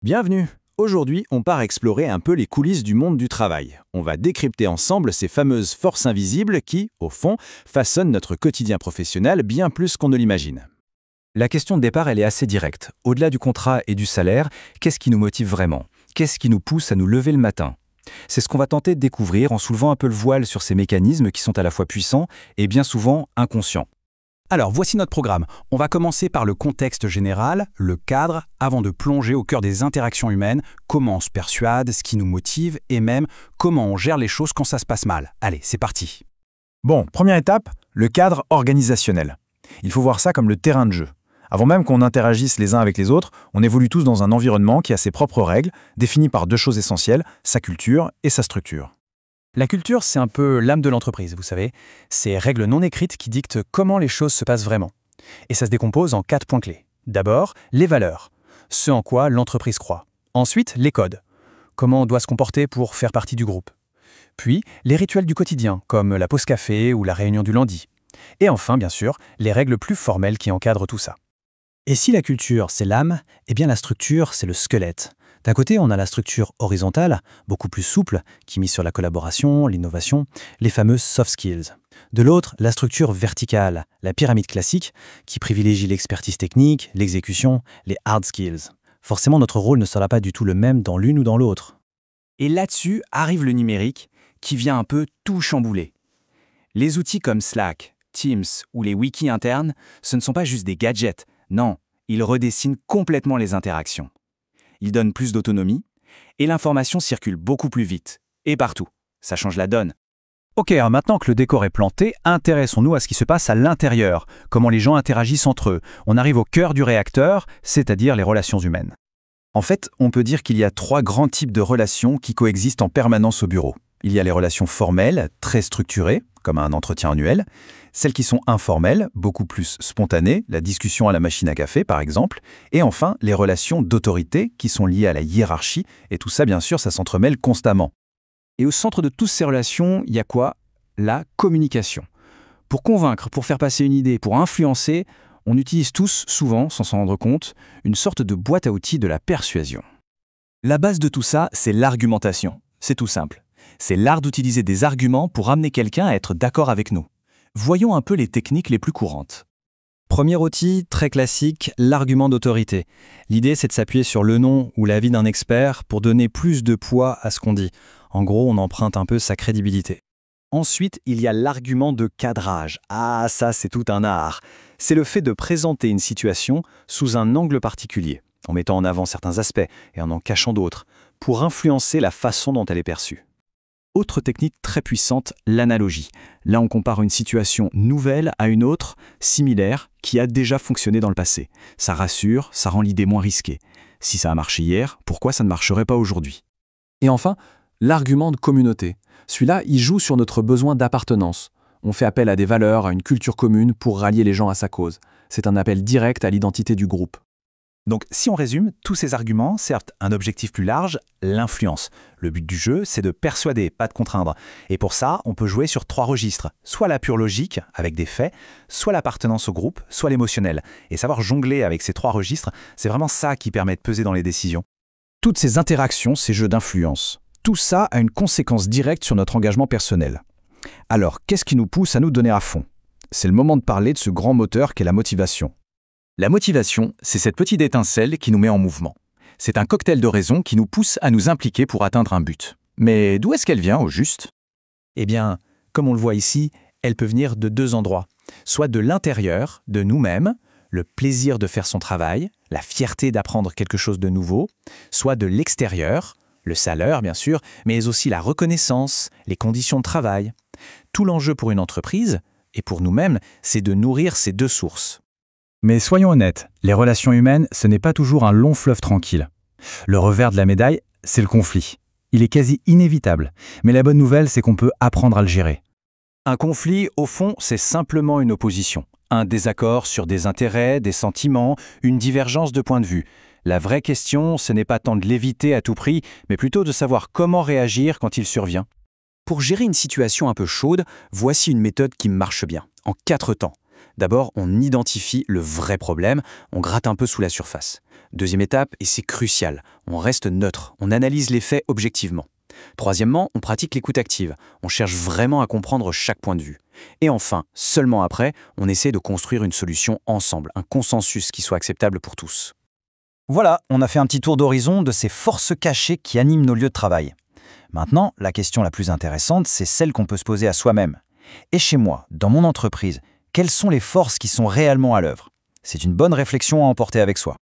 Bienvenue! Aujourd'hui, on part explorer un peu les coulisses du monde du travail. On va décrypter ensemble ces fameuses forces invisibles qui, au fond, façonnent notre quotidien professionnel bien plus qu'on ne l'imagine. La question de départ, elle est assez directe. Au-delà du contrat et du salaire, qu'est-ce qui nous motive vraiment? Qu'est-ce qui nous pousse à nous lever le matin? C'est ce qu'on va tenter de découvrir en soulevant un peu le voile sur ces mécanismes qui sont à la fois puissants et bien souvent inconscients. Alors, voici notre programme. On va commencer par le contexte général, le cadre, avant de plonger au cœur des interactions humaines, comment on se persuade, ce qui nous motive et même comment on gère les choses quand ça se passe mal. Allez, c'est parti. Bon, première étape, le cadre organisationnel. Il faut voir ça comme le terrain de jeu. Avant même qu'on interagisse les uns avec les autres, on évolue tous dans un environnement qui a ses propres règles, définies par deux choses essentielles, sa culture et sa structure. La culture, c'est un peu l'âme de l'entreprise, vous savez. Ces règles non écrites qui dictent comment les choses se passent vraiment. Et ça se décompose en 4 points clés. D'abord, les valeurs, ce en quoi l'entreprise croit. Ensuite, les codes, comment on doit se comporter pour faire partie du groupe. Puis, les rituels du quotidien, comme la pause café ou la réunion du lundi. Et enfin, bien sûr, les règles plus formelles qui encadrent tout ça. Et si la culture, c'est l'âme, eh bien la structure, c'est le squelette. D'un côté, on a la structure horizontale, beaucoup plus souple, qui mise sur la collaboration, l'innovation, les fameuses soft skills. De l'autre, la structure verticale, la pyramide classique, qui privilégie l'expertise technique, l'exécution, les hard skills. Forcément, notre rôle ne sera pas du tout le même dans l'une ou dans l'autre. Et là-dessus arrive le numérique, qui vient un peu tout chambouler. Les outils comme Slack, Teams ou les wikis internes, ce ne sont pas juste des gadgets. Non, ils redessinent complètement les interactions. Ils donnent plus d'autonomie et l'information circule beaucoup plus vite et partout. Ça change la donne. Ok, alors maintenant que le décor est planté, intéressons-nous à ce qui se passe à l'intérieur, comment les gens interagissent entre eux. On arrive au cœur du réacteur, c'est-à-dire les relations humaines. En fait, on peut dire qu'il y a 3 grands types de relations qui coexistent en permanence au bureau. Il y a les relations formelles, très structurées, comme un entretien annuel, celles qui sont informelles, beaucoup plus spontanées, la discussion à la machine à café par exemple, et enfin les relations d'autorité qui sont liées à la hiérarchie, et tout ça bien sûr ça s'entremêle constamment. Et au centre de toutes ces relations, il y a quoi? La communication. Pour convaincre, pour faire passer une idée, pour influencer, on utilise tous, souvent, sans s'en rendre compte, une sorte de boîte à outils de la persuasion. La base de tout ça, c'est l'argumentation. C'est tout simple. C'est l'art d'utiliser des arguments pour amener quelqu'un à être d'accord avec nous. Voyons un peu les techniques les plus courantes. Premier outil, très classique, l'argument d'autorité. L'idée, c'est de s'appuyer sur le nom ou l'avis d'un expert pour donner plus de poids à ce qu'on dit. En gros, on emprunte un peu sa crédibilité. Ensuite, il y a l'argument de cadrage. Ah, ça, c'est tout un art. C'est le fait de présenter une situation sous un angle particulier, en mettant en avant certains aspects et en cachant d'autres, pour influencer la façon dont elle est perçue. Autre technique très puissante, l'analogie. Là, on compare une situation nouvelle à une autre, similaire, qui a déjà fonctionné dans le passé. Ça rassure, ça rend l'idée moins risquée. Si ça a marché hier, pourquoi ça ne marcherait pas aujourd'hui? Et enfin, l'argument de communauté. Celui-là, il joue sur notre besoin d'appartenance. On fait appel à des valeurs, à une culture commune pour rallier les gens à sa cause. C'est un appel direct à l'identité du groupe. Donc, si on résume, tous ces arguments servent un objectif plus large, l'influence. Le but du jeu, c'est de persuader, pas de contraindre. Et pour ça, on peut jouer sur 3 registres. Soit la pure logique, avec des faits, soit l'appartenance au groupe, soit l'émotionnel. Et savoir jongler avec ces 3 registres, c'est vraiment ça qui permet de peser dans les décisions. Toutes ces interactions, ces jeux d'influence, tout ça a une conséquence directe sur notre engagement personnel. Alors, qu'est-ce qui nous pousse à nous donner à fond? C'est le moment de parler de ce grand moteur qu'est la motivation. La motivation, c'est cette petite étincelle qui nous met en mouvement. C'est un cocktail de raisons qui nous pousse à nous impliquer pour atteindre un but. Mais d'où est-ce qu'elle vient, au juste? Eh bien, comme on le voit ici, elle peut venir de 2 endroits. Soit de l'intérieur, de nous-mêmes, le plaisir de faire son travail, la fierté d'apprendre quelque chose de nouveau, soit de l'extérieur, le salaire bien sûr, mais aussi la reconnaissance, les conditions de travail. Tout l'enjeu pour une entreprise, et pour nous-mêmes, c'est de nourrir ces 2 sources. Mais soyons honnêtes, les relations humaines, ce n'est pas toujours un long fleuve tranquille. Le revers de la médaille, c'est le conflit. Il est quasi inévitable, mais la bonne nouvelle, c'est qu'on peut apprendre à le gérer. Un conflit, au fond, c'est simplement une opposition. Un désaccord sur des intérêts, des sentiments, une divergence de point de vue. La vraie question, ce n'est pas tant de l'éviter à tout prix, mais plutôt de savoir comment réagir quand il survient. Pour gérer une situation un peu chaude, voici une méthode qui marche bien, en 4 temps. D'abord, on identifie le vrai problème, on gratte un peu sous la surface. Deuxième étape, et c'est crucial, on reste neutre, on analyse les faits objectivement. Troisièmement, on pratique l'écoute active, on cherche vraiment à comprendre chaque point de vue. Et enfin, seulement après, on essaie de construire une solution ensemble, un consensus qui soit acceptable pour tous. Voilà, on a fait un petit tour d'horizon de ces forces cachées qui animent nos lieux de travail. Maintenant, la question la plus intéressante, c'est celle qu'on peut se poser à soi-même. Et chez moi, dans mon entreprise, quelles sont les forces qui sont réellement à l'œuvre? C'est une bonne réflexion à emporter avec soi.